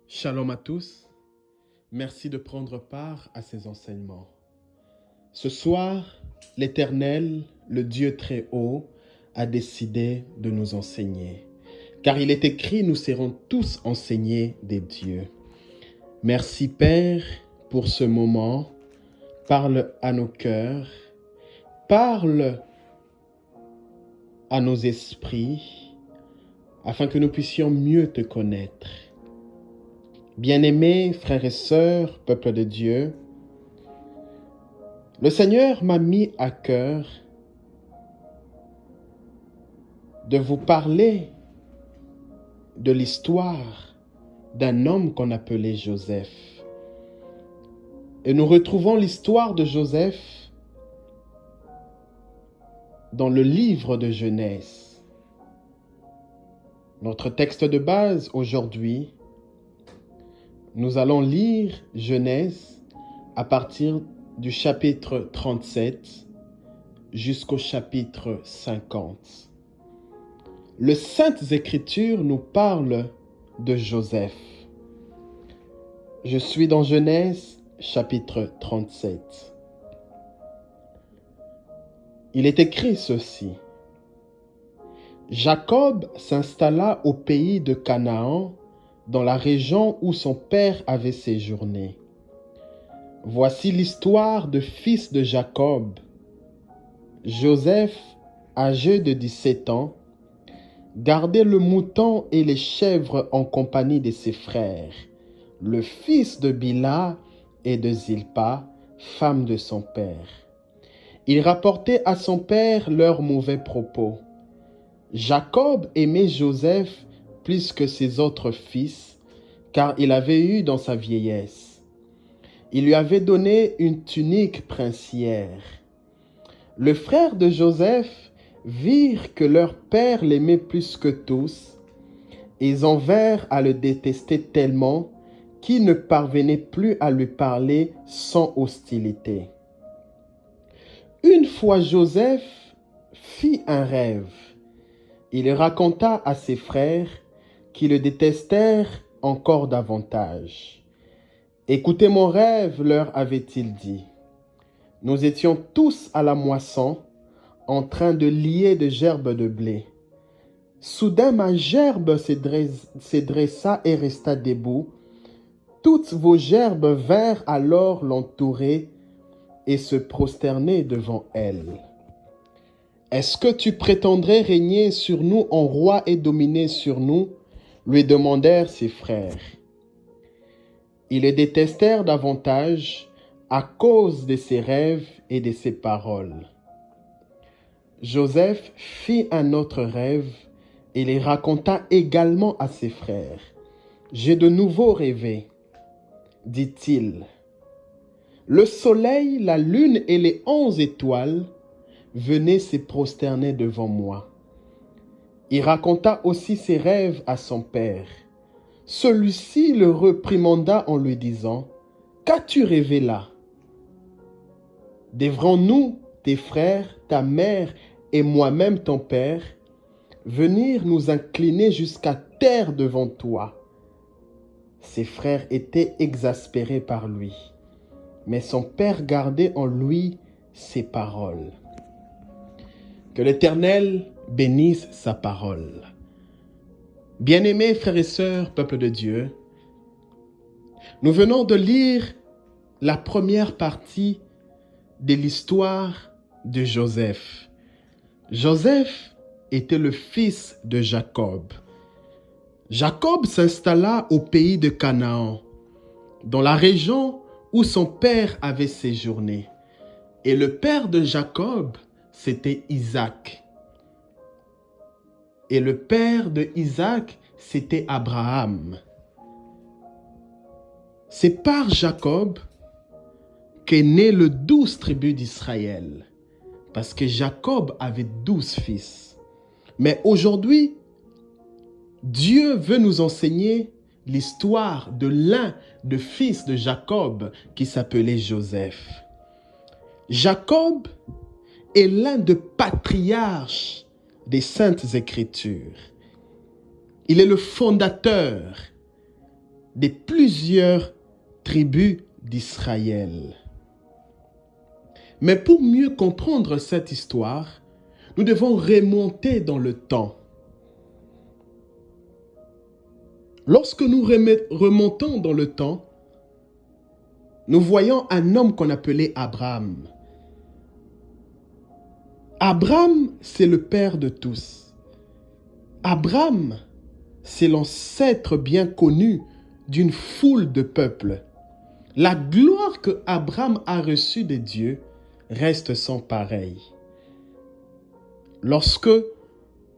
Shalom à tous, merci de prendre part à ces enseignements. Ce soir, l'Éternel, le Dieu très haut, a décidé de nous enseigner. Car il est écrit, nous serons tous enseignés des dieux. Merci Père pour ce moment. Parle à nos cœurs, parle à nos esprits, afin que nous puissions mieux te connaître. Bien-aimés frères et sœurs, peuple de Dieu, le Seigneur m'a mis à cœur de vous parler de l'histoire d'un homme qu'on appelait Joseph. Et nous retrouvons l'histoire de Joseph dans le livre de Genèse. Notre texte de base aujourd'hui, nous allons lire Genèse à partir du chapitre 37 jusqu'au chapitre 50. Les Saintes Écritures nous parlent de Joseph. Je suis dans Genèse chapitre 37. Il est écrit ceci. Jacob s'installa au pays de Canaan, dans la région où son père avait séjourné. Voici l'histoire des fils de Jacob. Joseph, âgé de 17 ans, gardait le mouton et les chèvres en compagnie de ses frères, le fils de Bila et de Zilpa, femme de son père. Il rapportait à son père leurs mauvais propos. Jacob aimait Joseph plus que ses autres fils, car il avait eu dans sa vieillesse. Il lui avait donné une tunique princière. Le frère de Joseph virent que leur père l'aimait plus que tous. Ils en vinrent à le détester tellement qu'ils ne parvenaient plus à lui parler sans hostilité. Une fois Joseph fit un rêve. Il le raconta à ses frères qui le détestèrent encore davantage. « Écoutez mon rêve, leur avait-il dit. Nous étions tous à la moisson, en train de lier des gerbes de blé. Soudain, ma gerbe se dressa et resta debout. Toutes vos gerbes vinrent alors l'entourer et se prosterner devant elle. Est-ce que tu prétendrais régner sur nous en roi et dominer sur nous? Lui demandèrent ses frères. Ils le détestèrent davantage à cause de ses rêves et de ses paroles. Joseph fit un autre rêve et les raconta également à ses frères. « J'ai de nouveau rêvé, dit-il. Le soleil, la lune et les 11 étoiles venaient se prosterner devant moi. » Il raconta aussi ses rêves à son père. Celui-ci le réprimanda en lui disant, « Qu'as-tu rêvé là? Devrons-nous, tes frères, ta mère et moi-même ton père, venir nous incliner jusqu'à terre devant toi? » Ses frères étaient exaspérés par lui, mais son père gardait en lui ses paroles. Que l'Éternel bénisse sa parole. Bien-aimés frères et sœurs, peuple de Dieu, nous venons de lire la première partie de l'histoire de Joseph. Joseph était le fils de Jacob. Jacob s'installa au pays de Canaan, dans la région où son père avait séjourné. Et le père de Jacob, c'était Isaac. Et le père de Isaac, c'était Abraham. C'est par Jacob qu'est né le 12 tribus d'Israël. Parce que Jacob avait 12 fils. Mais aujourd'hui, Dieu veut nous enseigner l'histoire de l'un des fils de Jacob qui s'appelait Joseph. Jacob est l'un des patriarches des Saintes Écritures. Il est le fondateur des plusieurs tribus d'Israël. Mais pour mieux comprendre cette histoire, nous devons remonter dans le temps. Lorsque nous remontons dans le temps, nous voyons un homme qu'on appelait Abraham. Abraham, c'est le père de tous. Abraham, c'est l'ancêtre bien connu d'une foule de peuples. La gloire que Abraham a reçue de Dieu reste sans pareil. Lorsque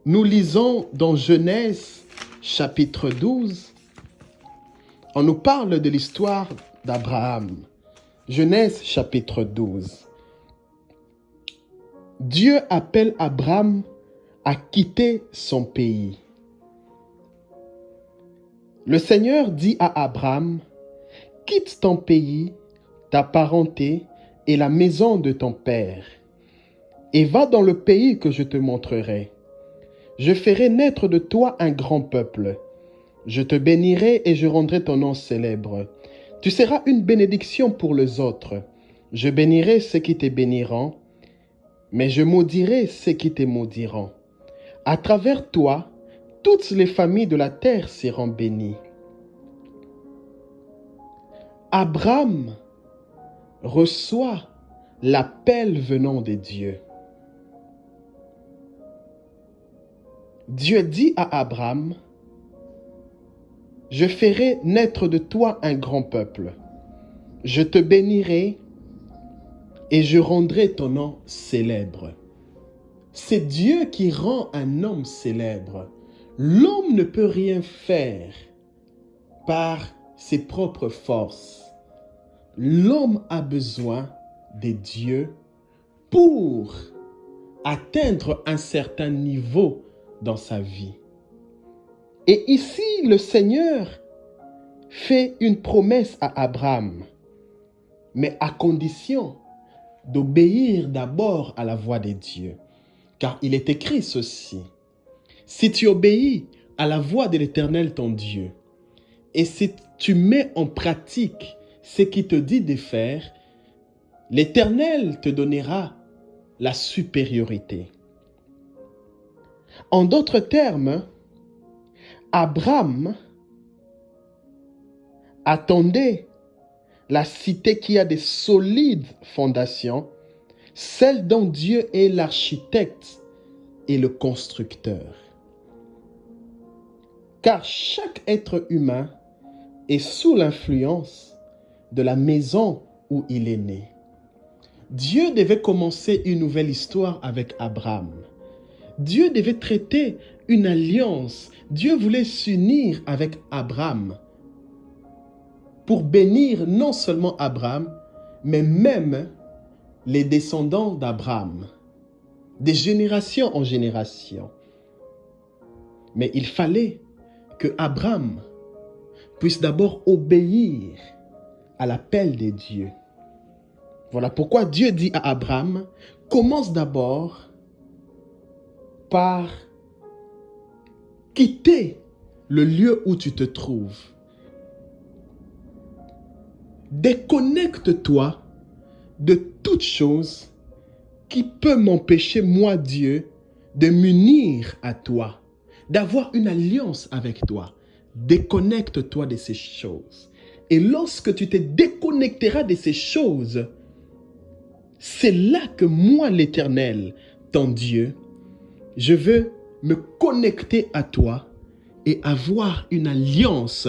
nous lisons dans Genèse chapitre 12, on nous parle de l'histoire d'Abraham. Genèse chapitre 12. Dieu appelle Abraham à quitter son pays. Le Seigneur dit à Abraham, « Quitte ton pays, ta parenté et la maison de ton père, et va dans le pays que je te montrerai. Je ferai naître de toi un grand peuple. Je te bénirai et je rendrai ton nom célèbre. Tu seras une bénédiction pour les autres. Je bénirai ceux qui te béniront, mais je maudirai ceux qui te maudiront. À travers toi, toutes les familles de la terre seront bénies. » Abraham reçoit l'appel venant de Dieu. Dieu dit à Abraham, « Je ferai naître de toi un grand peuple. Je te bénirai et je rendrai ton nom célèbre. » C'est Dieu qui rend un homme célèbre. L'homme ne peut rien faire par ses propres forces. L'homme a besoin de Dieu pour atteindre un certain niveau dans sa vie. Et ici, le Seigneur fait une promesse à Abraham, mais à condition d'obéir d'abord à la voix de Dieu. Car il est écrit ceci, « Si tu obéis à la voix de l'Éternel ton Dieu, et si tu mets en pratique ce qu'il te dit de faire, l'Éternel te donnera la supériorité. » En d'autres termes, Abraham attendait la cité qui a des solides fondations, celle dont Dieu est l'architecte et le constructeur. Car chaque être humain est sous l'influence de la maison où il est né. Dieu devait commencer une nouvelle histoire avec Abraham. Dieu devait traiter une alliance. Dieu voulait s'unir avec Abraham pour bénir non seulement Abraham, mais même les descendants d'Abraham, de génération en génération. Mais il fallait que Abraham puisse d'abord obéir à l'appel de Dieu. Voilà pourquoi Dieu dit à Abraham, commence d'abord par quitter le lieu où tu te trouves. Déconnecte-toi de toute chose qui peut m'empêcher, moi Dieu, de m'unir à toi, d'avoir une alliance avec toi. Déconnecte-toi de ces choses. Et lorsque tu te déconnecteras de ces choses, c'est là que moi, l'Éternel, ton Dieu, je veux me connecter à toi et avoir une alliance.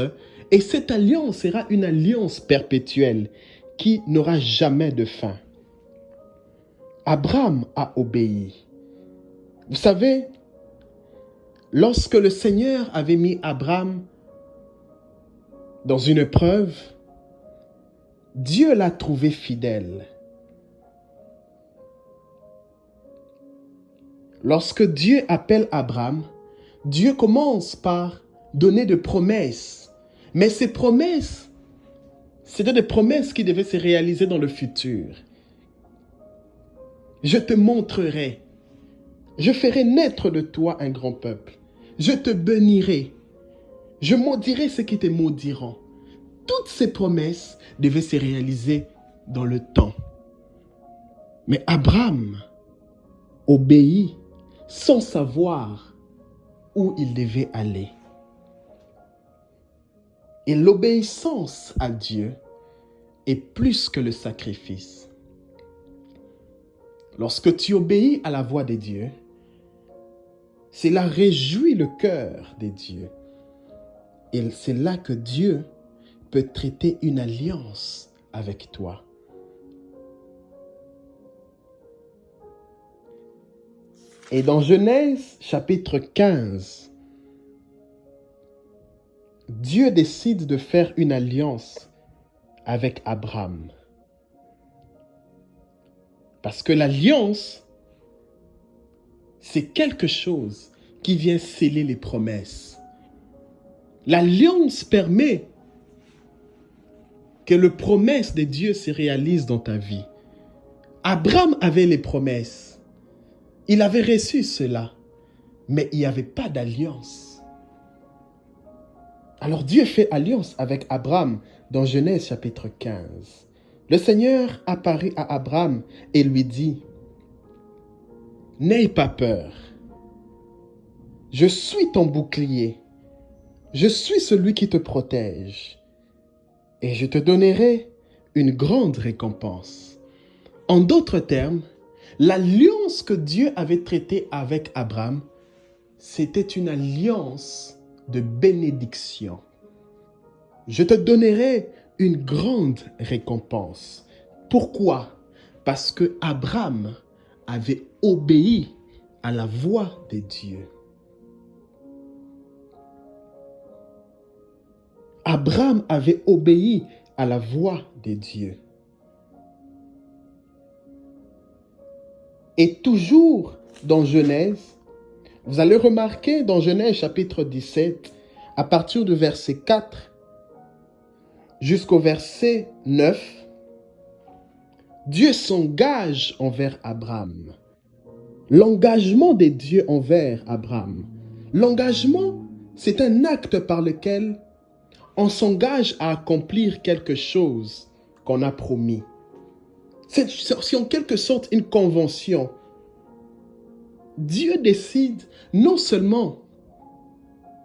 Et cette alliance sera une alliance perpétuelle qui n'aura jamais de fin. Abraham a obéi. Vous savez, lorsque le Seigneur avait mis Abraham dans une épreuve, Dieu l'a trouvé fidèle. Lorsque Dieu appelle Abraham, Dieu commence par donner des promesses. Mais ces promesses, c'était des promesses qui devaient se réaliser dans le futur. Je te montrerai. Je ferai naître de toi un grand peuple. Je te bénirai. Je maudirai ceux qui te maudiront. toutes ces promesses devaient se réaliser dans le temps. Mais Abraham obéit sans savoir où il devait aller. Et l'obéissance à Dieu est plus que le sacrifice. Lorsque tu obéis à la voix de Dieu, cela réjouit le cœur de Dieu. Et c'est là que Dieu peut traiter une alliance avec toi. Et dans Genèse chapitre 15, Dieu décide de faire une alliance avec Abraham. Parce que l'alliance, c'est quelque chose qui vient sceller les promesses. L'alliance permet que les promesses de Dieu se réalisent dans ta vie. Abraham avait les promesses. Il avait reçu cela, mais il n'y avait pas d'alliance. Alors Dieu fait alliance avec Abraham dans Genèse chapitre 15. Le Seigneur apparut à Abraham et lui dit, « N'aie pas peur. Je suis ton bouclier. Je suis celui qui te protège. Et je te donnerai une grande récompense. » En d'autres termes, l'alliance que Dieu avait traitée avec Abraham, c'était une alliance de bénédiction. Je te donnerai une grande récompense. Pourquoi? Parce que Abraham avait obéi à la voix de Dieu. Abraham avait obéi à la voix de Dieu. Et toujours dans Genèse, vous allez remarquer dans Genèse chapitre 17, à partir du verset 4 jusqu'au verset 9, Dieu s'engage envers Abraham. L'engagement de Dieu envers Abraham. L'engagement, c'est un acte par lequel on s'engage à accomplir quelque chose qu'on a promis. C'est en quelque sorte une convention. Dieu décide non seulement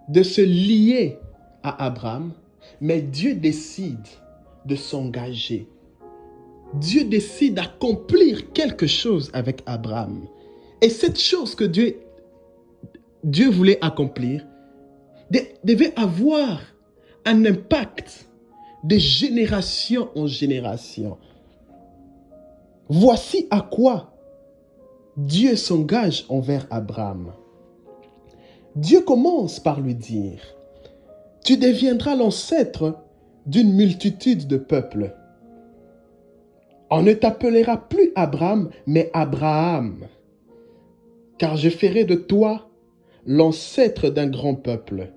de se lier à Abraham, mais Dieu décide de s'engager. Dieu décide d'accomplir quelque chose avec Abraham. Et cette chose que Dieu voulait accomplir devait avoir un impact de génération en génération. Voici à quoi Dieu s'engage envers Abraham. Dieu commence par lui dire, « Tu deviendras l'ancêtre d'une multitude de peuples. On ne t'appellera plus Abraham, mais Abraham, car je ferai de toi l'ancêtre d'un grand peuple.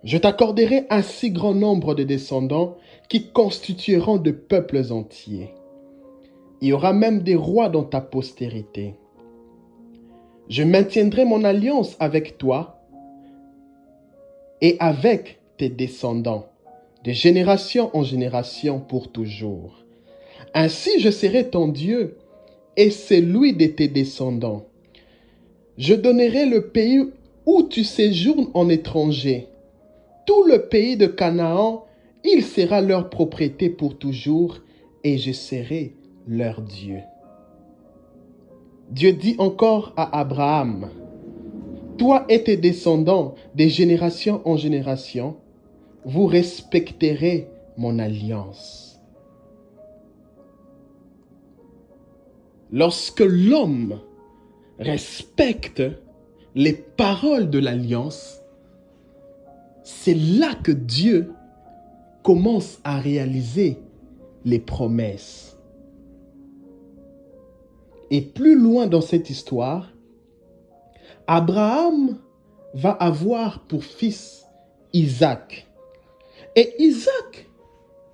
Je t'accorderai un si grand nombre de descendants qui constitueront de peuples entiers. Il y aura même des rois dans ta postérité. Je maintiendrai mon alliance avec toi et avec tes descendants, de génération en génération pour toujours. Ainsi je serai ton Dieu et celui de tes descendants. Je donnerai le pays où tu séjournes en étranger. Tout le pays de Canaan, il sera leur propriété pour toujours et je serai leur Dieu. » Dieu dit encore à Abraham, « Toi et tes descendants, de génération en génération, vous respecterez mon alliance. » Lorsque l'homme respecte les paroles de l'alliance, c'est là que Dieu commence à réaliser les promesses. Et plus loin dans cette histoire, Abraham va avoir pour fils Isaac. Et Isaac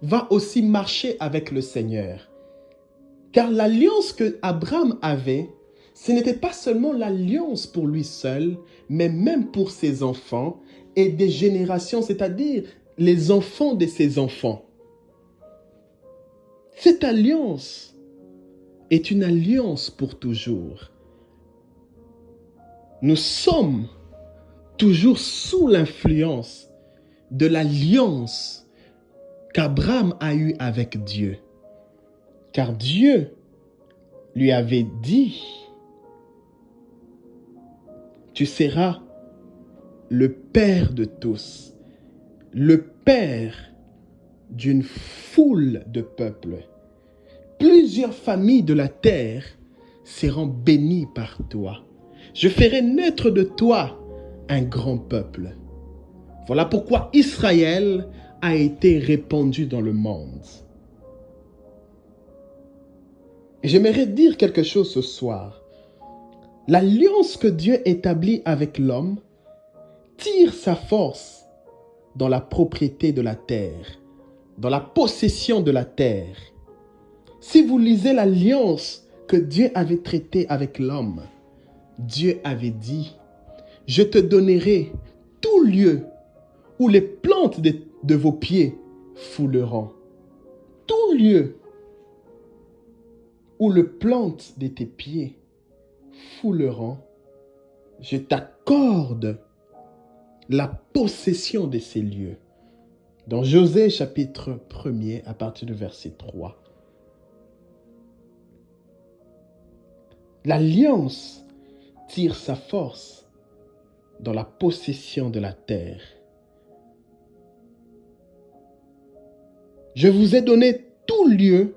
va aussi marcher avec le Seigneur. Car l'alliance que Abraham avait, ce n'était pas seulement l'alliance pour lui seul, mais même pour ses enfants et des générations, c'est-à-dire les enfants de ses enfants. Cette alliance est une alliance pour toujours. Nous sommes toujours sous l'influence de l'alliance qu'Abraham a eue avec Dieu. Car Dieu lui avait dit, tu seras le père de tous, le père d'une foule de peuples. Plusieurs familles de la terre seront bénies par toi. Je ferai naître de toi un grand peuple. Voilà pourquoi Israël a été répandu dans le monde. Et j'aimerais dire quelque chose ce soir. L'alliance que Dieu établit avec l'homme tire sa force dans la propriété de la terre, dans la possession de la terre. Si vous lisez l'alliance que Dieu avait traitée avec l'homme, Dieu avait dit, je te donnerai tout lieu où les plantes de vos pieds fouleront. Tout lieu où les plantes de tes pieds fouleront, je t'accorde la possession de ces lieux. Dans Josée chapitre 1er à partir du verset 3. L'alliance tire sa force dans la possession de la terre. Je vous ai donné tout lieu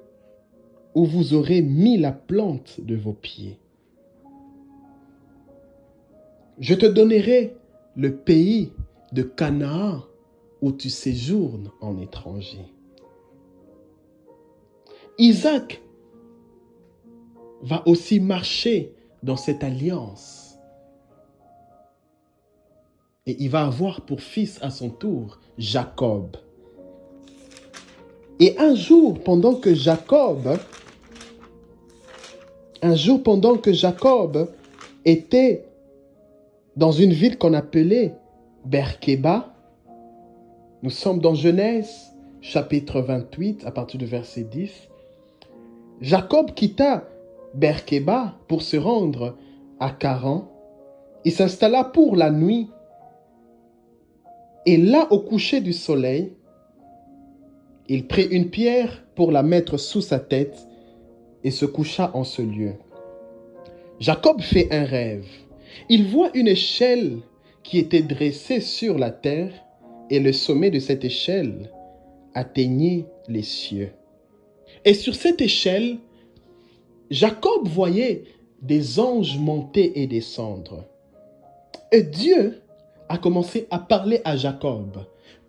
où vous aurez mis la plante de vos pieds. Je te donnerai le pays de Canaan où tu séjournes en étranger. Isaac va aussi marcher dans cette alliance. Et il va avoir pour fils à son tour Jacob. Et un jour, pendant que Jacob était dans une ville qu'on appelait Beersheba, nous sommes dans Genèse, chapitre 28, à partir du verset 10. Jacob quitta Beersheba pour se rendre à Charan. Il s'installa pour la nuit. Et là, au coucher du soleil, il prit une pierre pour la mettre sous sa tête et se coucha en ce lieu. Jacob fait un rêve. Il voit une échelle qui était dressée sur la terre et le sommet de cette échelle atteignait les cieux. Et sur cette échelle, Jacob voyait des anges monter et descendre. Et Dieu a commencé à parler à Jacob.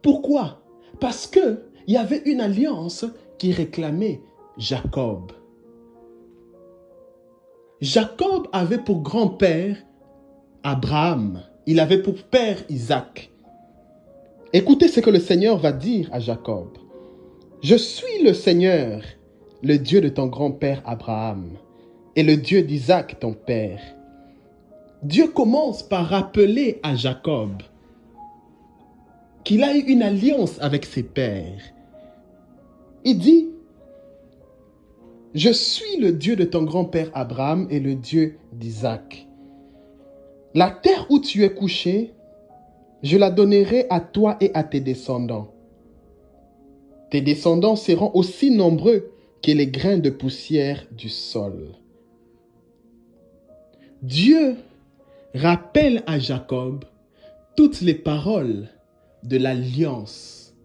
Pourquoi? Parce qu'il y avait une alliance qui réclamait Jacob. Jacob avait pour grand-père Abraham. Il avait pour père Isaac. Écoutez ce que le Seigneur va dire à Jacob. Je suis le Seigneur, le Dieu de ton grand-père Abraham et le Dieu d'Isaac, ton père. Dieu commence par rappeler à Jacob qu'il a eu une alliance avec ses pères. Il dit, je suis le Dieu de ton grand-père Abraham et le Dieu d'Isaac. La terre où tu es couché, je la donnerai à toi et à tes descendants. Tes descendants seront aussi nombreux que les grains de poussière du sol. Dieu rappelle à Jacob toutes les paroles de l'alliance.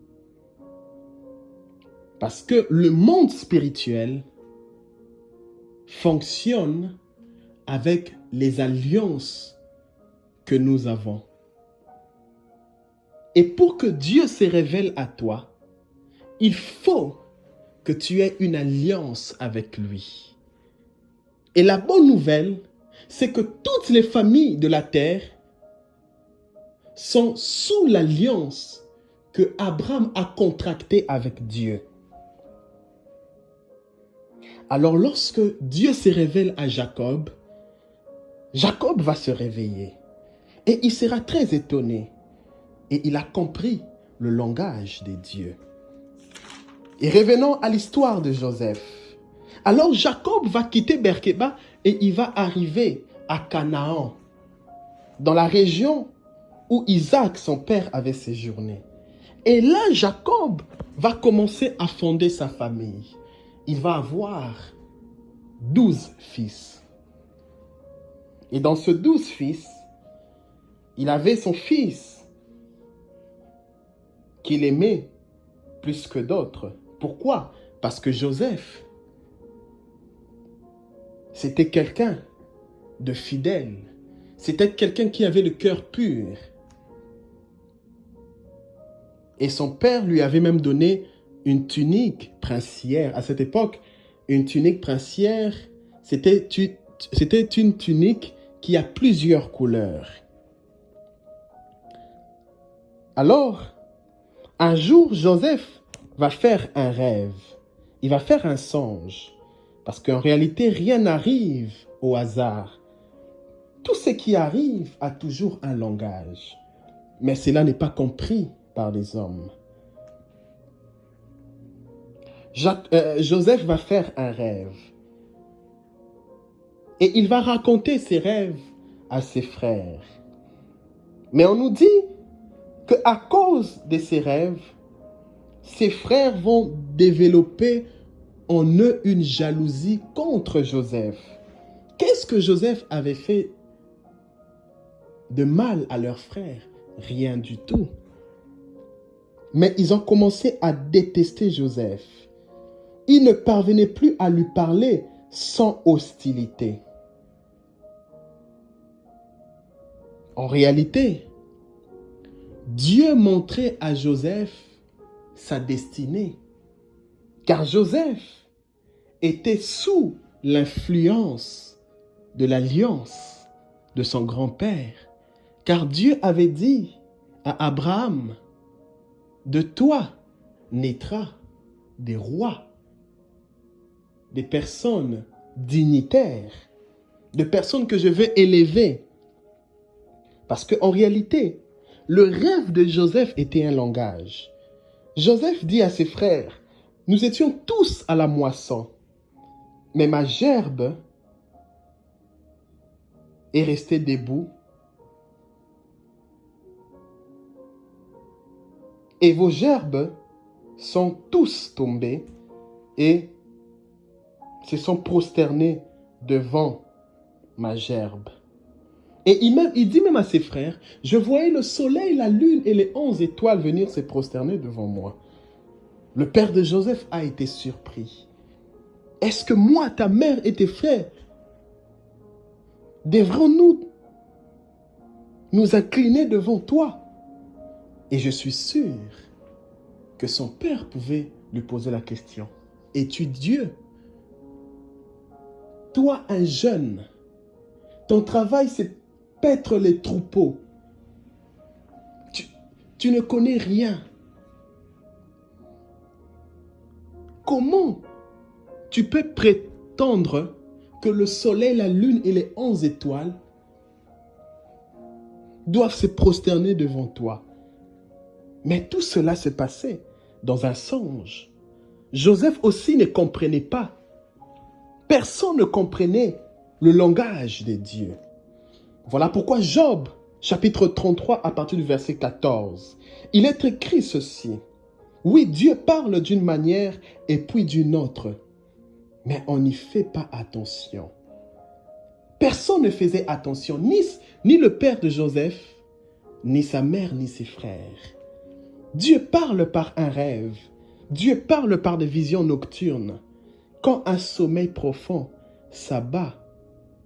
Parce que le monde spirituel fonctionne avec les alliances que nous avons. Et pour que Dieu se révèle à toi, il faut que tu aies une alliance avec lui. Et la bonne nouvelle, c'est que toutes les familles de la terre sont sous l'alliance que Abraham a contractée avec Dieu. Alors lorsque Dieu se révèle à Jacob, Jacob va se réveiller et il sera très étonné. Et il a compris le langage des dieux. Et revenons à l'histoire de Joseph. Alors Jacob va quitter Beersheba et il va arriver à Canaan, dans la région où Isaac, son père, avait séjourné. Et là, Jacob va commencer à fonder sa famille. Il va avoir 12 fils. Et dans ce 12 fils, il avait son fils qu'il aimait plus que d'autres. Pourquoi? Parce que Joseph, c'était quelqu'un de fidèle. C'était quelqu'un qui avait le cœur pur. Et son père lui avait même donné une tunique princière. À cette époque, une tunique princière, c'était une tunique qui a plusieurs couleurs. Alors, un jour, Joseph va faire un rêve. Il va faire un songe. Parce qu'en réalité, rien n'arrive au hasard. Tout ce qui arrive a toujours un langage. Mais cela n'est pas compris par les hommes. Joseph va faire un rêve. Et il va raconter ses rêves à ses frères. Mais on nous dit qu'à cause de ses rêves, ses frères vont développer en eux une jalousie contre Joseph. Qu'est-ce que Joseph avait fait de mal à leurs frères? Rien du tout. Mais ils ont commencé à détester Joseph. Ils ne parvenaient plus à lui parler sans hostilité. En réalité, Dieu montrait à Joseph sa destinée. Car Joseph était sous l'influence de l'alliance de son grand-père. Car Dieu avait dit à Abraham, de toi naîtra des rois, des personnes dignitaires, des personnes que je vais élever. Parce qu'en réalité, le rêve de Joseph était un langage. Joseph dit à ses frères, nous étions tous à la moisson, mais ma gerbe est restée debout et vos gerbes sont tous tombés et se sont prosternés devant ma gerbe. Et il dit même à ses frères, je voyais le soleil, la lune et les 11 étoiles venir se prosterner devant moi. Le père de Joseph a été surpris. Est-ce que moi, ta mère et tes frères, devrons-nous nous incliner devant toi? Et je suis sûr que son père pouvait lui poser la question. Es-tu Dieu? Toi, un jeune, ton travail c'est paître les troupeaux. Tu ne connais rien. Comment tu peux prétendre que le soleil, la lune et les 11 étoiles doivent se prosterner devant toi? Mais tout cela se passait dans un songe. Joseph aussi ne comprenait pas. Personne ne comprenait le langage des dieux. Voilà pourquoi Job, chapitre 33, à partir du verset 14, il est écrit ceci. Oui, Dieu parle d'une manière et puis d'une autre, mais on n'y fait pas attention. Personne ne faisait attention, ni le père de Joseph, ni sa mère, ni ses frères. Dieu parle par un rêve. Dieu parle par des visions nocturnes, quand un sommeil profond s'abat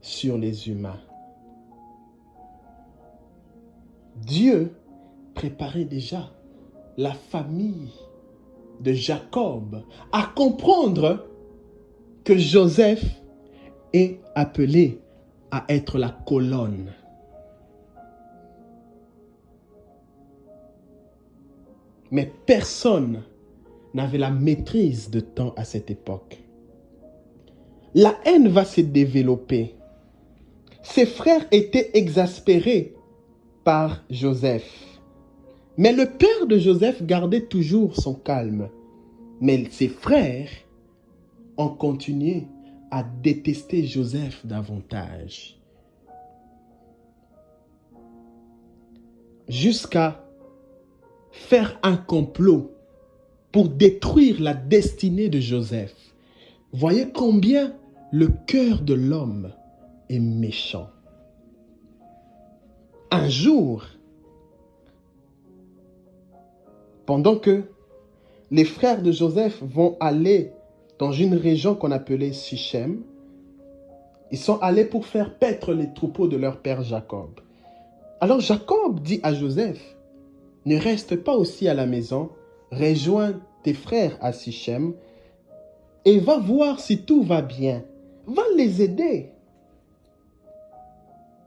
sur les humains. Dieu préparait déjà la famille de Jacob à comprendre que Joseph est appelé à être la colonne. Mais personne n'avait la maîtrise de temps à cette époque. La haine va se développer. Ses frères étaient exaspérés par Joseph. Mais le père de Joseph gardait toujours son calme. Mais ses frères ont continué à détester Joseph davantage. Jusqu'à faire un complot pour détruire la destinée de Joseph. Voyez combien le cœur de l'homme est méchant. Un jour, pendant que les frères de Joseph vont aller dans une région qu'on appelait Sichem, ils sont allés pour faire paître les troupeaux de leur père Jacob. Alors Jacob dit à Joseph, ne reste pas aussi à la maison, rejoins tes frères à Sichem et va voir si tout va bien. Va les aider.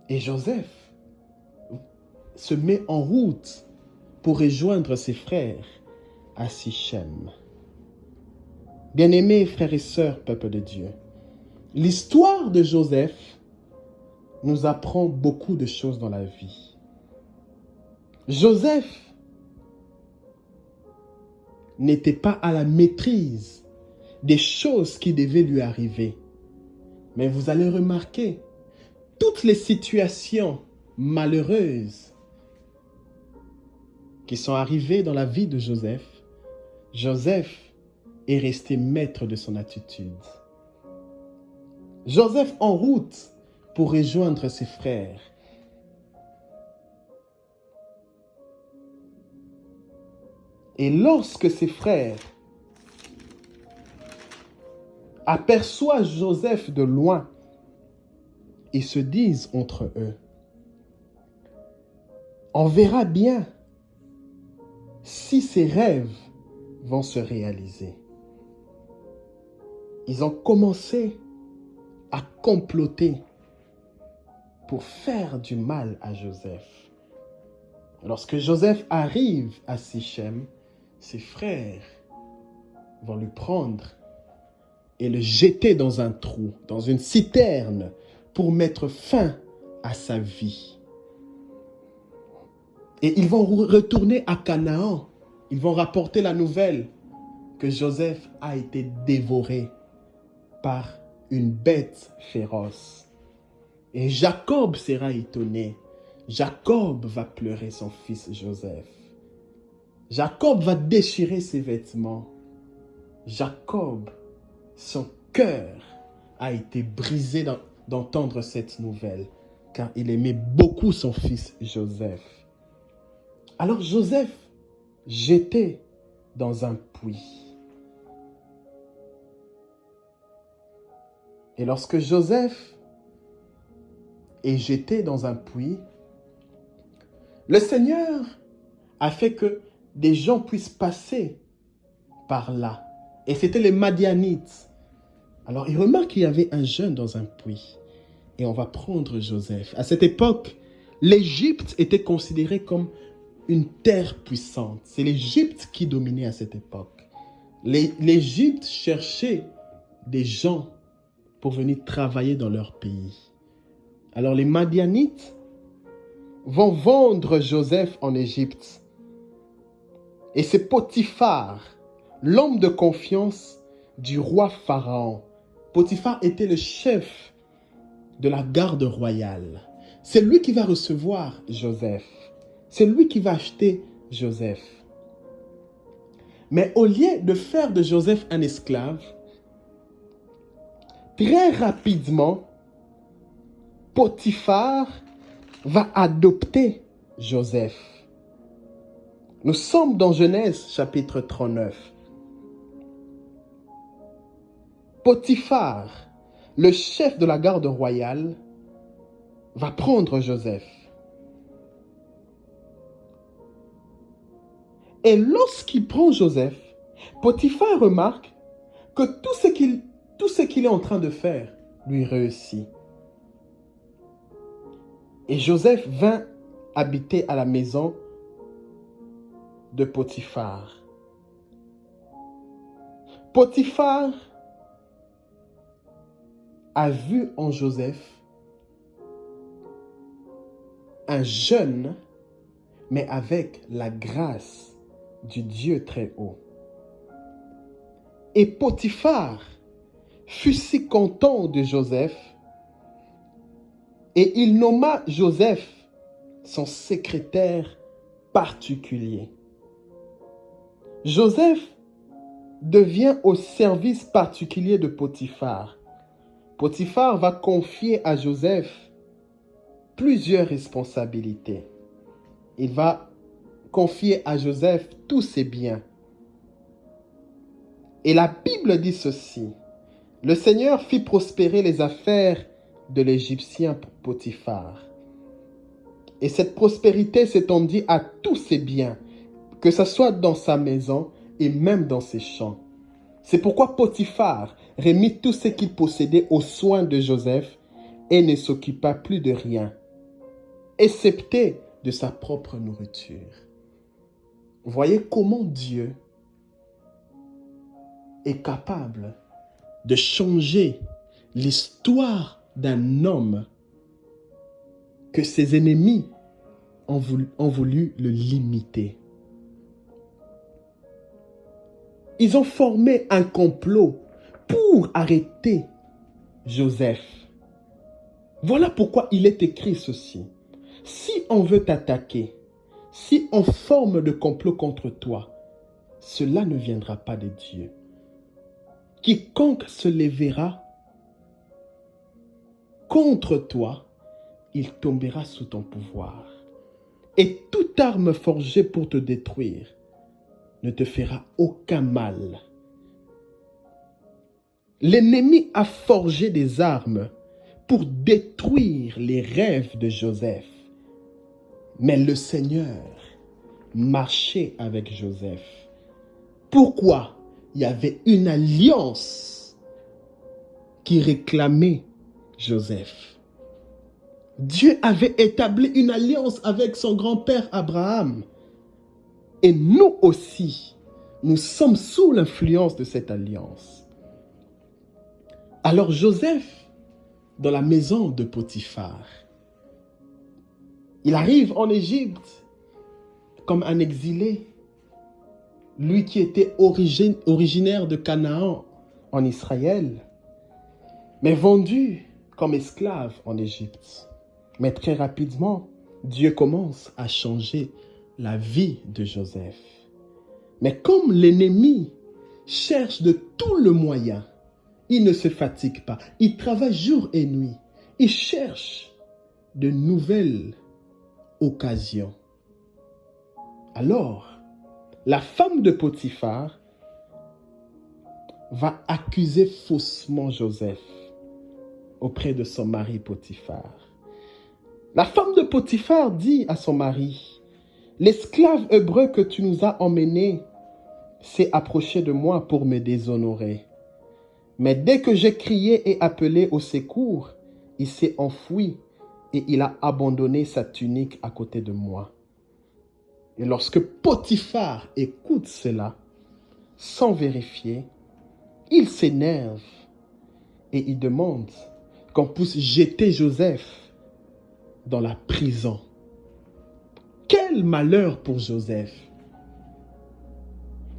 Et Joseph se met en route pour rejoindre ses frères à Sichem. Bien-aimés frères et sœurs, peuple de Dieu, l'histoire de Joseph nous apprend beaucoup de choses dans la vie. Joseph n'était pas à la maîtrise des choses qui devaient lui arriver. Mais vous allez remarquer, toutes les situations malheureuses qui sont arrivées dans la vie de Joseph, Joseph est resté maître de son attitude. Joseph en route pour rejoindre ses frères. Et lorsque ses frères aperçoivent Joseph de loin, ils se disent entre eux, on verra bien si ces rêves vont se réaliser. Ils ont commencé à comploter pour faire du mal à Joseph. Lorsque Joseph arrive à Sichem, ses frères vont le prendre et le jeter dans un trou, dans une citerne, pour mettre fin à sa vie. Et ils vont retourner à Canaan. Ils vont rapporter la nouvelle que Joseph a été dévoré par une bête féroce. Et Jacob sera étonné. Jacob va pleurer son fils Joseph. Jacob va déchirer ses vêtements. Jacob, son cœur a été brisé d'entendre cette nouvelle, car il aimait beaucoup son fils Joseph. Alors Joseph, jeté dans un puits. Et lorsque Joseph est jeté dans un puits, le Seigneur a fait que des gens puissent passer par là. Et c'était les Madianites. Alors il remarque qu'il y avait un jeune dans un puits. Et on va prendre Joseph. À cette époque, l'Égypte était considérée comme une terre puissante. C'est l'Égypte qui dominait à cette époque. L'Égypte cherchait des gens pour venir travailler dans leur pays. Alors les Madianites vont vendre Joseph en Égypte. Et c'est Potiphar, l'homme de confiance du roi Pharaon. Potiphar était le chef de la garde royale. C'est lui qui va recevoir Joseph. C'est lui qui va acheter Joseph. Mais au lieu de faire de Joseph un esclave, très rapidement, Potiphar va adopter Joseph. Nous sommes dans Genèse chapitre 39. Potiphar, le chef de la garde royale, va prendre Joseph. Et lorsqu'il prend Joseph, Potiphar remarque que tout ce qu'il est en train de faire lui réussit. Et Joseph vint habiter à la maison de Potiphar. Potiphar a vu en Joseph un jeune mais avec la grâce du Dieu très haut. Et Potiphar fut si content de Joseph, et il nomma Joseph son secrétaire particulier. Joseph devient au service particulier de Potiphar. Potiphar va confier à Joseph plusieurs responsabilités. Il va confier à Joseph tous ses biens. Et la Bible dit ceci: le Seigneur fit prospérer les affaires de l'Égyptien Potiphar. Et cette prospérité s'étendit à tous ses biens, que ce soit dans sa maison et même dans ses champs. C'est pourquoi Potiphar remit tout ce qu'il possédait aux soins de Joseph et ne s'occupa plus de rien, excepté de sa propre nourriture. Voyez comment Dieu est capable de changer l'histoire d'un homme que ses ennemis ont voulu le limiter. Ils ont formé un complot pour arrêter Joseph. Voilà pourquoi il est écrit ceci: si on veut t'attaquer, si on forme de complot contre toi, cela ne viendra pas de Dieu. Quiconque se lèvera contre toi, il tombera sous ton pouvoir. Et toute arme forgée pour te détruire ne te fera aucun mal. L'ennemi a forgé des armes pour détruire les rêves de Joseph. Mais le Seigneur marchait avec Joseph. Pourquoi? Il y avait une alliance qui réclamait Joseph. Dieu avait établi une alliance avec son grand-père Abraham. Et nous aussi, nous sommes sous l'influence de cette alliance. Alors Joseph, dans la maison de Potiphar, il arrive en Égypte comme un exilé. Lui qui était originaire de Canaan en Israël, mais vendu comme esclave en Égypte. Mais très rapidement, Dieu commence à changer la vie de Joseph. Mais comme l'ennemi cherche de tout le moyen, il ne se fatigue pas. Il travaille jour et nuit. Il cherche de nouvelles occasions. Alors, la femme de Potiphar va accuser faussement Joseph auprès de son mari Potiphar. La femme de Potiphar dit à son mari: l'esclave hébreu que tu nous as emmené s'est approché de moi pour me déshonorer. Mais dès que j'ai crié et appelé au secours, il s'est enfui et il a abandonné sa tunique à côté de moi. Et lorsque Potiphar écoute cela, sans vérifier, il s'énerve et il demande qu'on puisse jeter Joseph dans la prison. Quel malheur pour Joseph!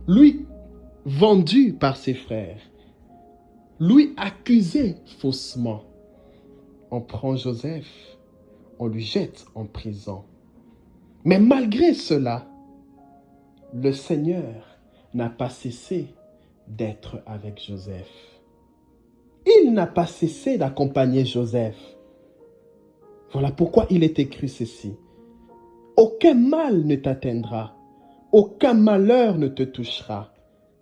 Lui, vendu par ses frères, lui accusé faussement. On prend Joseph, on lui jette en prison. Mais malgré cela, le Seigneur n'a pas cessé d'être avec Joseph. Il n'a pas cessé d'accompagner Joseph. Voilà pourquoi il est écrit ceci: aucun mal ne t'atteindra, aucun malheur ne te touchera,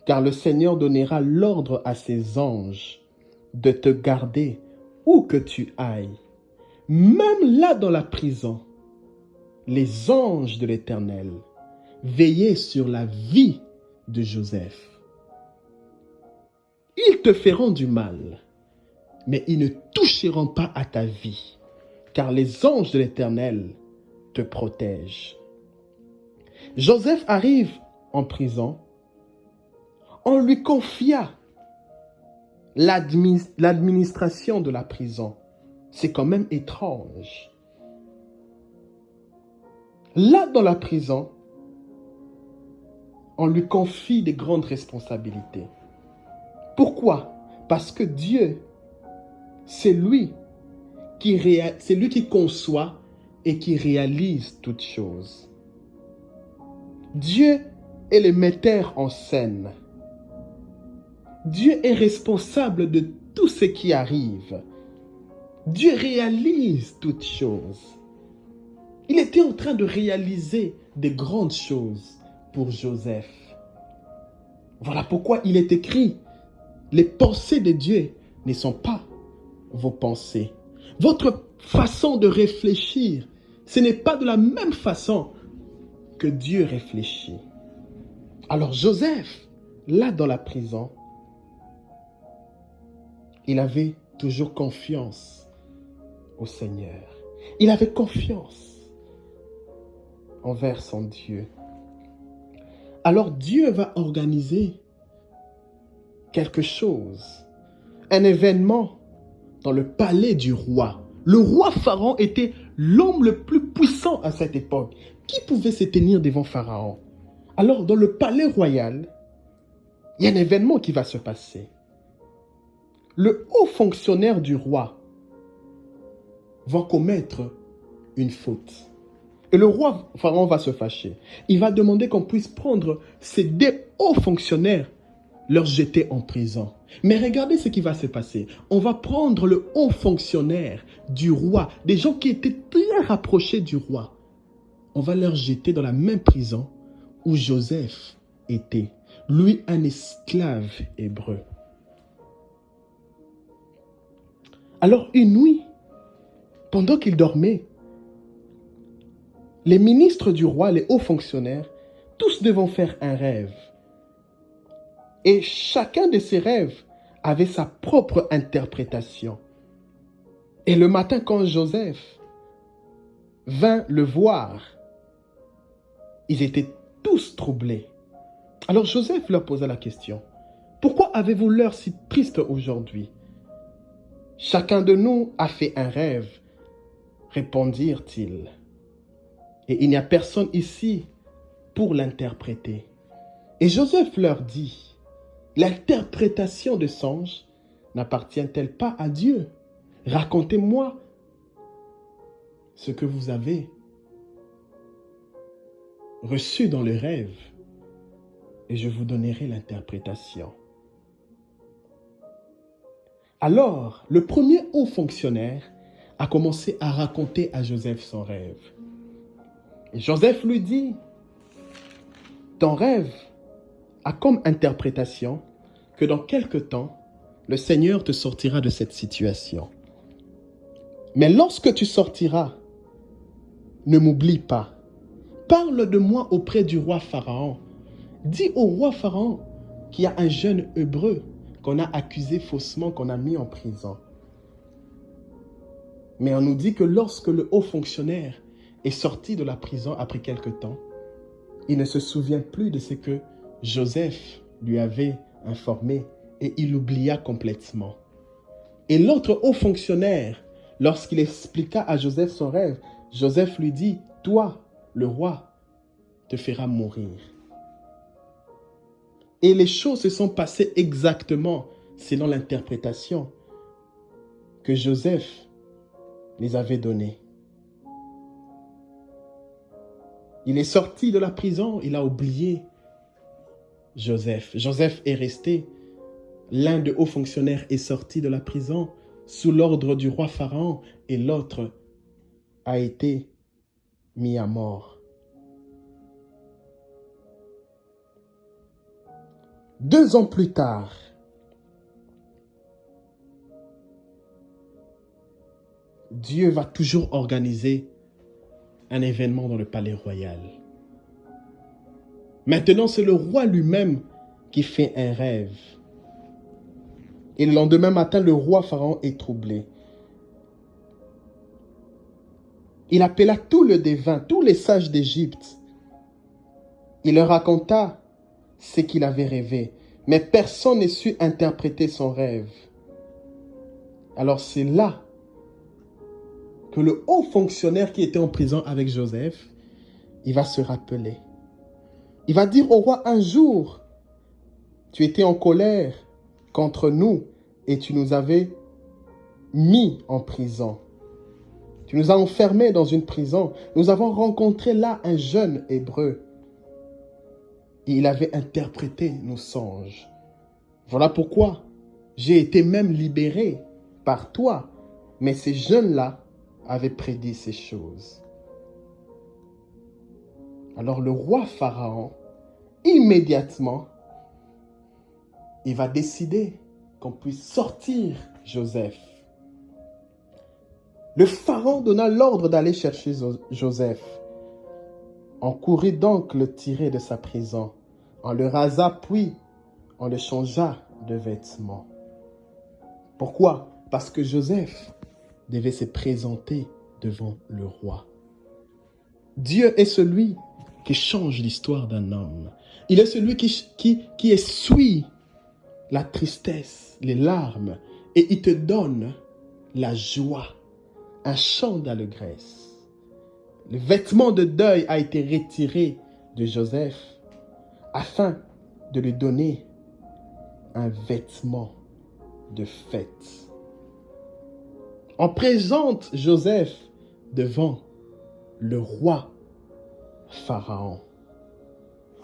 car le Seigneur donnera l'ordre à ses anges de te garder où que tu ailles. Même là dans la prison, les anges de l'Éternel veillaient sur la vie de Joseph. Ils te feront du mal, mais ils ne toucheront pas à ta vie, car les anges de l'Éternel te protègent. Joseph arrive en prison. On lui confia l'administration de la prison. C'est quand même étrange. Là, dans la prison, on lui confie des grandes responsabilités. Pourquoi? Parce que Dieu, c'est lui c'est lui qui conçoit et qui réalise toutes choses. Dieu est le metteur en scène. Dieu est responsable de tout ce qui arrive. Dieu réalise toutes choses. Il était en train de réaliser des grandes choses pour Joseph. Voilà pourquoi il est écrit, les pensées de Dieu ne sont pas vos pensées. Votre façon de réfléchir, ce n'est pas de la même façon que Dieu réfléchit. Alors Joseph, là dans la prison, il avait toujours confiance au Seigneur. Il avait confiance envers son Dieu. Alors Dieu va organiser quelque chose, un événement dans le palais du roi. Le roi Pharaon était l'homme le plus puissant à cette époque. Qui pouvait se tenir devant Pharaon? Alors, dans le palais royal, il y a un événement qui va se passer. Le haut fonctionnaire du roi va commettre une faute. Et le roi Pharaon va se fâcher. Il va demander qu'on puisse prendre ces deux hauts fonctionnaires, leur jeter en prison. Mais regardez ce qui va se passer. On va prendre le haut fonctionnaire du roi, des gens qui étaient très rapprochés du roi. On va leur jeter dans la même prison où Joseph était. Lui, un esclave hébreu. Alors, une nuit, pendant qu'il dormait, les ministres du roi, les hauts fonctionnaires, tous devaient faire un rêve. Et chacun de ces rêves avait sa propre interprétation. Et le matin, quand Joseph vint le voir, ils étaient tous troublés. Alors Joseph leur posa la question, « Pourquoi avez-vous l'air si triste aujourd'hui? Chacun de nous a fait un rêve, répondirent-ils. Et il n'y a personne ici pour l'interpréter. » Et Joseph leur dit, « L'interprétation de songes n'appartient-elle pas à Dieu? Racontez-moi ce que vous avez reçu dans le rêve et je vous donnerai l'interprétation. » Alors, le premier haut fonctionnaire a commencé à raconter à Joseph son rêve. Et Joseph lui dit, « Ton rêve a comme interprétation que dans quelque temps, le Seigneur te sortira de cette situation. Mais lorsque tu sortiras, ne m'oublie pas. Parle de moi auprès du roi Pharaon. Dis au roi Pharaon qu'il y a un jeune hébreu qu'on a accusé faussement, qu'on a mis en prison. Mais on nous dit que lorsque le haut fonctionnaire est sorti de la prison après quelque temps, il ne se souvient plus de ce que Joseph lui avait informé et il oublia complètement. Et l'autre haut fonctionnaire, lorsqu'il expliqua à Joseph son rêve, Joseph lui dit, « Toi, le roi, te fera mourir. » Et les choses se sont passées exactement selon l'interprétation que Joseph les avait donnée. Il est sorti de la prison, il a oublié Joseph. Joseph est resté. L'un des hauts fonctionnaires est sorti de la prison sous l'ordre du roi Pharaon et l'autre a été mis à mort. 2 ans plus tard, Dieu va toujours organiser un événement dans le palais royal. Maintenant, c'est le roi lui-même qui fait un rêve. Et le lendemain matin, le roi Pharaon est troublé. Il appela tous les devins, tous les sages d'Égypte. Il leur raconta ce qu'il avait rêvé. Mais personne ne sut interpréter son rêve. Alors c'est là que le haut fonctionnaire qui était en prison avec Joseph il va se rappeler. Il va dire au roi, un jour, tu étais en colère contre nous et tu nous avais mis en prison. Tu nous as enfermés dans une prison. Nous avons rencontré là un jeune Hébreu. Et il avait interprété nos songes. Voilà pourquoi j'ai été même libéré par toi. Mais ces jeunes-là avaient prédit ces choses. Alors le roi Pharaon, immédiatement, il va décider qu'on puisse sortir Joseph. Le Pharaon donna l'ordre d'aller chercher Joseph. On courut donc le tirer de sa prison. On le rasa, puis on le changea de vêtements. Pourquoi? Parce que Joseph devait se présenter devant le roi. Dieu est celui qui change l'histoire d'un homme. Il est celui qui essuie la tristesse, les larmes, et il te donne la joie, un chant d'allégresse. Le vêtement de deuil a été retiré de Joseph afin de lui donner un vêtement de fête. On présente Joseph devant le roi Pharaon.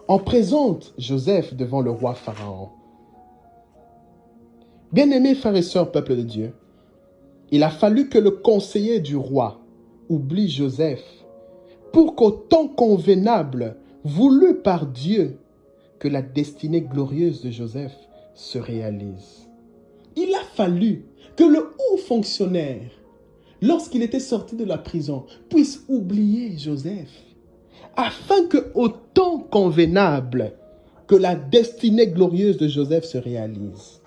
On présente Joseph devant le roi Pharaon. Bien-aimés frères et sœurs, peuple de Dieu, il a fallu que le conseiller du roi oublie Joseph pour qu'au temps convenable, voulu par Dieu, que la destinée glorieuse de Joseph se réalise. Il a fallu que le haut fonctionnaire, lorsqu'il était sorti de la prison, puisse oublier Joseph, afin que au temps convenable, que la destinée glorieuse de Joseph se réalise.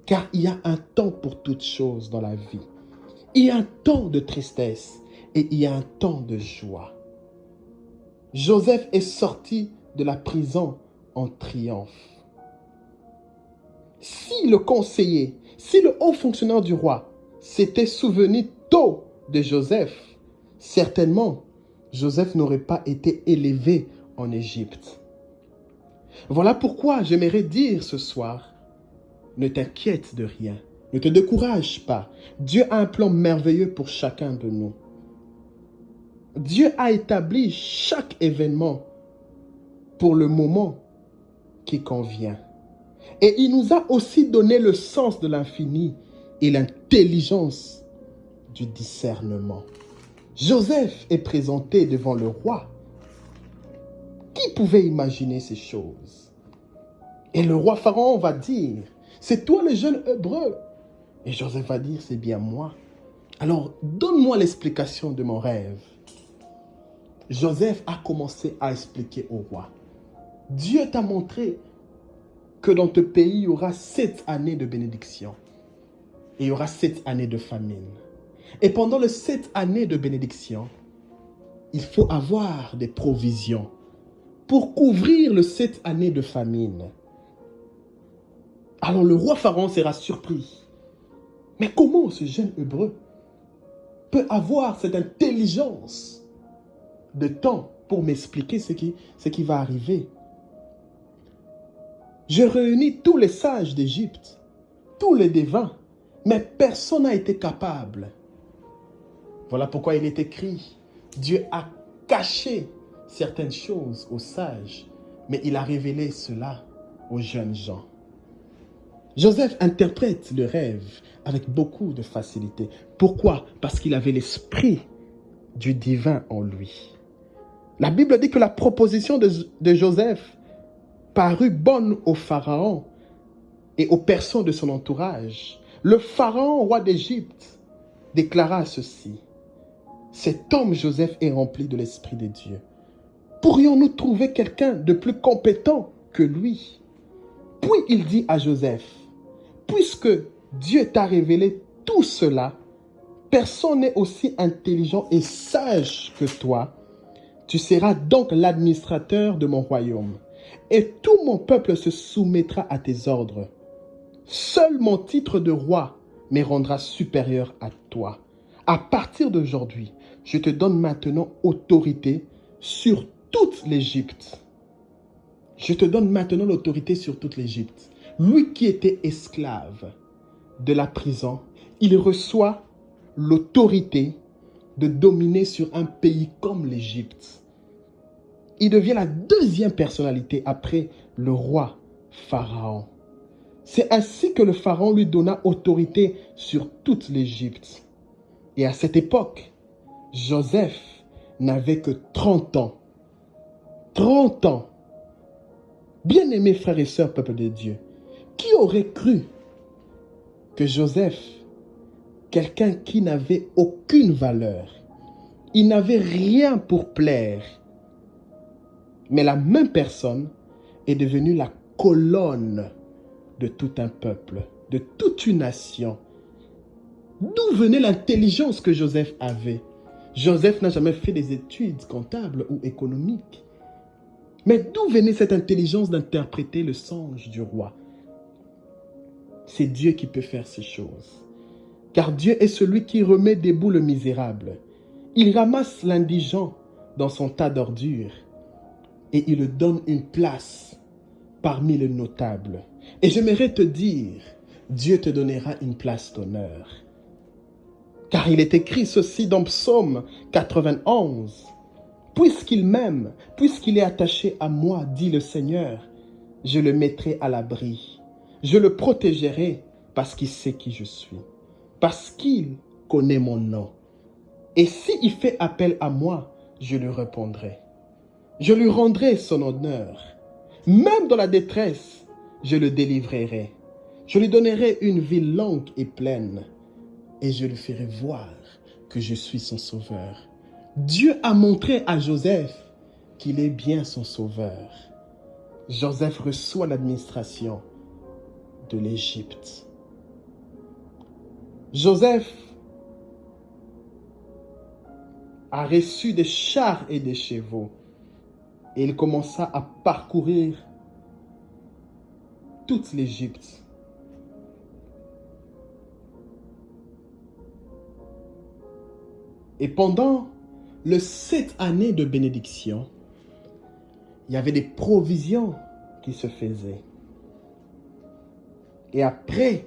Car il y a un temps pour toutes choses dans la vie. Il y a un temps de tristesse et il y a un temps de joie. Joseph est sorti de la prison en triomphe. Si le conseiller, si le haut fonctionnaire du roi s'était souvenu tôt de Joseph, certainement, Joseph n'aurait pas été élevé en Égypte. Voilà pourquoi j'aimerais dire ce soir, ne t'inquiète de rien, ne te décourage pas. Dieu a un plan merveilleux pour chacun de nous. Dieu a établi chaque événement pour le moment qui convient. Et il nous a aussi donné le sens de l'infini et l'intelligence du discernement. Joseph est présenté devant le roi. Qui pouvait imaginer ces choses? Et le roi Pharaon va dire, c'est toi le jeune Hébreu. Et Joseph va dire, c'est bien moi. Alors, donne-moi l'explication de mon rêve. Joseph a commencé à expliquer au roi. Dieu t'a montré que dans ton pays, il y aura 7 années de bénédiction. Et il y aura 7 années de famine. Et pendant les 7 années de bénédiction, il faut avoir des provisions pour couvrir les 7 années de famine. Alors le roi Pharaon sera surpris. Mais comment ce jeune Hébreu peut avoir cette intelligence de temps pour m'expliquer ce qui va arriver? Je réunis tous les sages d'Égypte, tous les devins, mais personne n'a été capable. Voilà pourquoi il est écrit, Dieu a caché certaines choses aux sages, mais il a révélé cela aux jeunes gens. Joseph interprète le rêve avec beaucoup de facilité. Pourquoi? Parce qu'il avait l'esprit du divin en lui. La Bible dit que la proposition de Joseph parut bonne au Pharaon et aux personnes de son entourage. Le Pharaon, roi d'Égypte, déclara ceci. Cet homme Joseph est rempli de l'Esprit de Dieu. Pourrions-nous trouver quelqu'un de plus compétent que lui? Puis il dit à Joseph, puisque Dieu t'a révélé tout cela, personne n'est aussi intelligent et sage que toi. Tu seras donc l'administrateur de mon royaume, et tout mon peuple se soumettra à tes ordres. Seul mon titre de roi me rendra supérieur à toi. À partir d'aujourd'hui, je te donne maintenant autorité sur toute l'Égypte. Je te donne maintenant l'autorité sur toute l'Égypte. Lui qui était esclave de la prison, il reçoit l'autorité de dominer sur un pays comme l'Égypte. Il devient la deuxième personnalité après le roi Pharaon. C'est ainsi que le Pharaon lui donna autorité sur toute l'Égypte. Et à cette époque, Joseph n'avait que 30 ans. 30 ans. Bien-aimés frères et sœurs, peuple de Dieu, qui aurait cru que Joseph, quelqu'un qui n'avait aucune valeur, il n'avait rien pour plaire, mais la même personne est devenue la colonne de tout un peuple, de toute une nation. D'où venait l'intelligence que Joseph avait? Joseph n'a jamais fait des études comptables ou économiques. Mais d'où venait cette intelligence d'interpréter le songe du roi? C'est Dieu qui peut faire ces choses. Car Dieu est celui qui remet debout le misérable. Il ramasse l'indigent dans son tas d'ordures et il lui donne une place parmi les notables. Et j'aimerais te dire, Dieu te donnera une place d'honneur. Car il est écrit ceci dans Psaume 91. Puisqu'il m'aime, puisqu'il est attaché à moi, dit le Seigneur, je le mettrai à l'abri. Je le protégerai parce qu'il sait qui je suis, parce qu'il connaît mon nom. Et s'il fait appel à moi, je lui répondrai. Je lui rendrai son honneur. Même dans la détresse, je le délivrerai. Je lui donnerai une vie longue et pleine. Et je lui ferai voir que je suis son sauveur. Dieu a montré à Joseph qu'il est bien son sauveur. Joseph reçoit l'administration de l'Égypte. Joseph a reçu des chars et des chevaux et il commença à parcourir toute l'Égypte. Et pendant les 7 années de bénédiction, il y avait des provisions qui se faisaient. Et après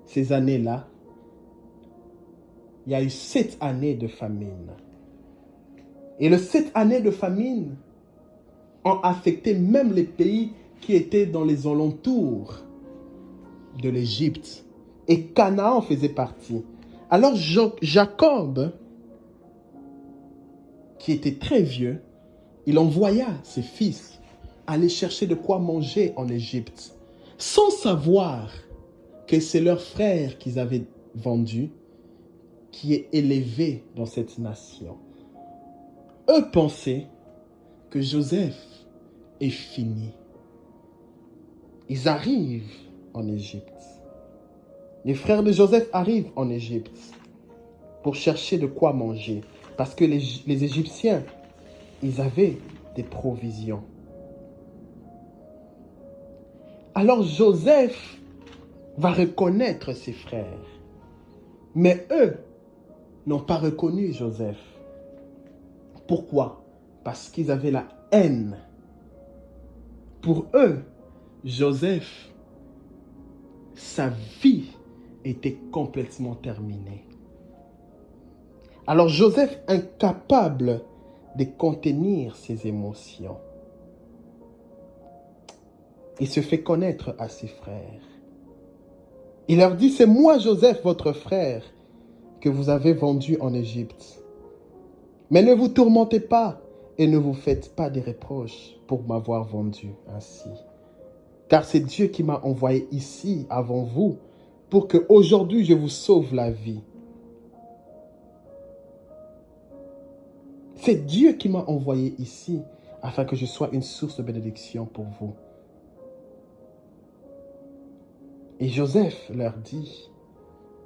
ces années-là, il y a eu 7 années de famine. Et les 7 années de famine ont affecté même les pays qui étaient dans les alentours de l'Égypte. Et Canaan faisait partie. Alors Jacob, qui était très vieux, il envoya ses fils aller chercher de quoi manger en Égypte, sans savoir que c'est leur frère qu'ils avaient vendu, qui est élevé dans cette nation. Eux pensaient que Joseph est fini. Ils arrivent en Égypte. Les frères de Joseph arrivent en Égypte pour chercher de quoi manger. Parce que les Égyptiens, ils avaient des provisions. Alors Joseph va reconnaître ses frères. Mais eux n'ont pas reconnu Joseph. Pourquoi? Parce qu'ils avaient la haine. Pour eux, Joseph, sa vie était complètement terminée. Alors Joseph, incapable de contenir ses émotions, il se fait connaître à ses frères. Il leur dit, c'est moi Joseph, votre frère, que vous avez vendu en Égypte. Mais ne vous tourmentez pas et ne vous faites pas des reproches pour m'avoir vendu ainsi. Car c'est Dieu qui m'a envoyé ici avant vous pour qu'aujourd'hui je vous sauve la vie. C'est Dieu qui m'a envoyé ici afin que je sois une source de bénédiction pour vous. Et Joseph leur dit,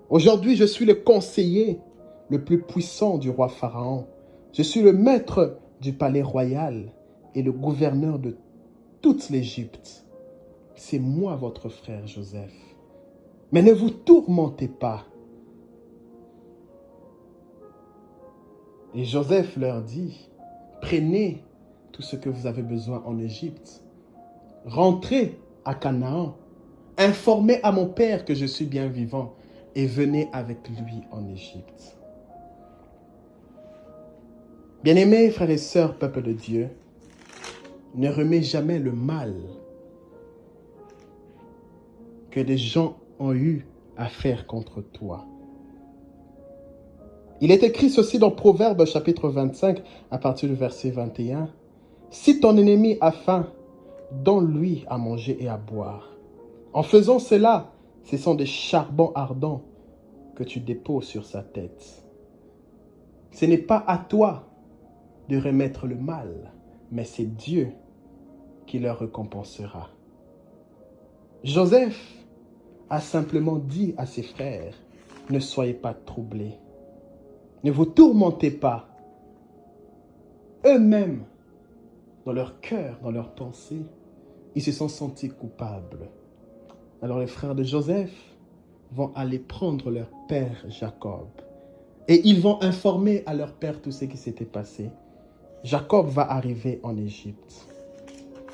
aujourd'hui je suis le conseiller le plus puissant du roi Pharaon. Je suis le maître du palais royal et le gouverneur de toute l'Égypte. C'est moi votre frère Joseph. Mais ne vous tourmentez pas. Et Joseph leur dit, prenez tout ce que vous avez besoin en Égypte. Rentrez à Canaan, informez à mon père que je suis bien vivant et venez avec lui en Égypte. Bien-aimés frères et sœurs, peuple de Dieu, ne remets jamais le mal que des gens ont eu à faire contre toi. Il est écrit ceci dans Proverbes chapitre 25 à partir du verset 21. Si ton ennemi a faim, donne-lui à manger et à boire. En faisant cela, ce sont des charbons ardents que tu déposes sur sa tête. Ce n'est pas à toi de remettre le mal, mais c'est Dieu qui leur récompensera. Joseph a simplement dit à ses frères, ne soyez pas troublés, ne vous tourmentez pas. Eux-mêmes, dans leur cœur, dans leurs pensées, ils se sont sentis coupables. Alors les frères de Joseph vont aller prendre leur père Jacob et ils vont informer à leur père tout ce qui s'était passé. Jacob va arriver en Égypte.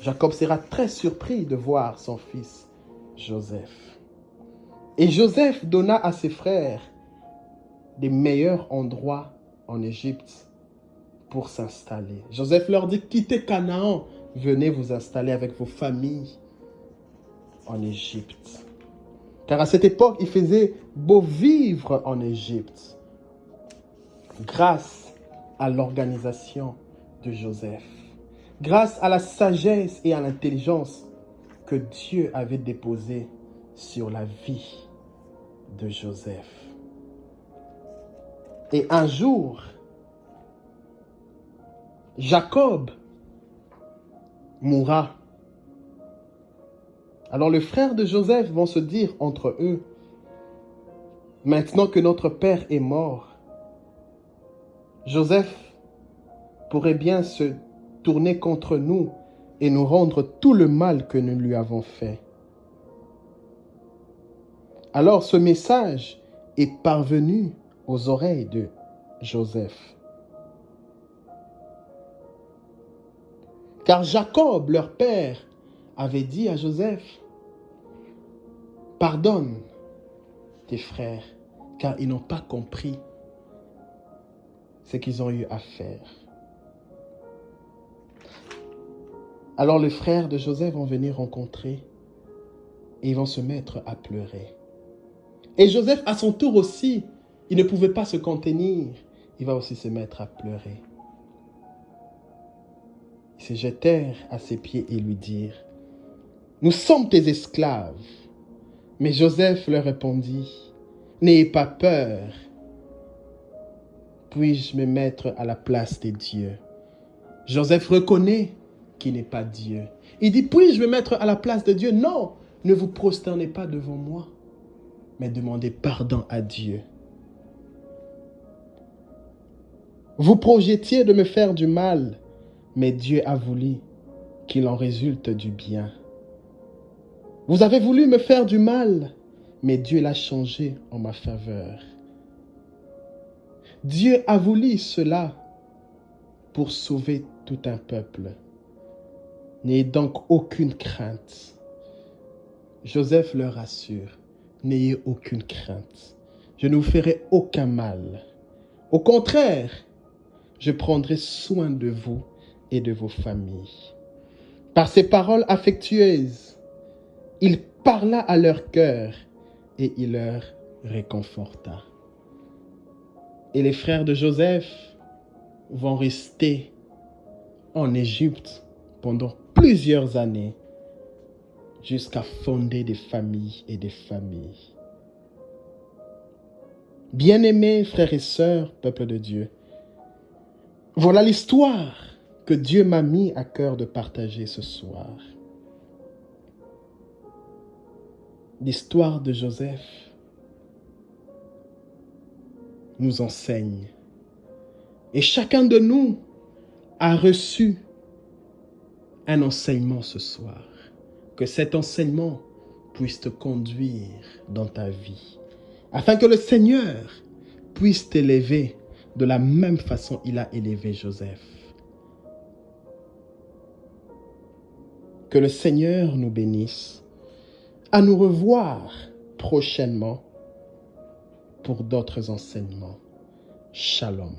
Jacob sera très surpris de voir son fils Joseph. Et Joseph donna à ses frères des meilleurs endroits en Égypte pour s'installer. Joseph leur dit, quittez Canaan, venez vous installer avec vos familles en Égypte. Car à cette époque, il faisait beau vivre en Égypte grâce à l'organisation de Joseph, grâce à la sagesse et à l'intelligence que Dieu avait déposée sur la vie de Joseph. Et un jour, Jacob mourra. Alors les frères de Joseph vont se dire entre eux, maintenant que notre père est mort, Joseph pourrait bien se tourner contre nous et nous rendre tout le mal que nous lui avons fait. Alors ce message est parvenu aux oreilles de Joseph. Car Jacob, leur père, avait dit à Joseph, pardonne tes frères, car ils n'ont pas compris ce qu'ils ont eu à faire. Alors les frères de Joseph vont venir rencontrer et ils vont se mettre à pleurer. Et Joseph, à son tour aussi, il ne pouvait pas se contenir. Il va aussi se mettre à pleurer. Ils se jetèrent à ses pieds et lui dirent, nous sommes tes esclaves. Mais Joseph leur répondit, n'ayez pas peur. Puis-je me mettre à la place des dieux? Joseph reconnaît qu'il n'est pas Dieu. Il dit, puis-je me mettre à la place de Dieu? Non, ne vous prosternez pas devant moi, mais demandez pardon à Dieu. Vous projetiez de me faire du mal, mais Dieu a voulu qu'il en résulte du bien. Vous avez voulu me faire du mal, mais Dieu l'a changé en ma faveur. Dieu a voulu cela pour sauver tout un peuple. N'ayez donc aucune crainte. Joseph leur assure, n'ayez aucune crainte. Je ne vous ferai aucun mal. Au contraire, je prendrai soin de vous et de vos familles. Par ces paroles affectueuses, il parla à leur cœur et il leur réconforta. Et les frères de Joseph vont rester en Égypte pendant plusieurs années jusqu'à fonder des familles et des familles. Bien-aimés frères et sœurs, peuple de Dieu, voilà l'histoire que Dieu m'a mis à cœur de partager ce soir. L'histoire de Joseph nous enseigne. Et chacun de nous a reçu un enseignement ce soir. Que cet enseignement puisse te conduire dans ta vie. Afin que le Seigneur puisse t'élever de la même façon qu'il a élevé Joseph. Que le Seigneur nous bénisse. À nous revoir prochainement pour d'autres enseignements. Shalom.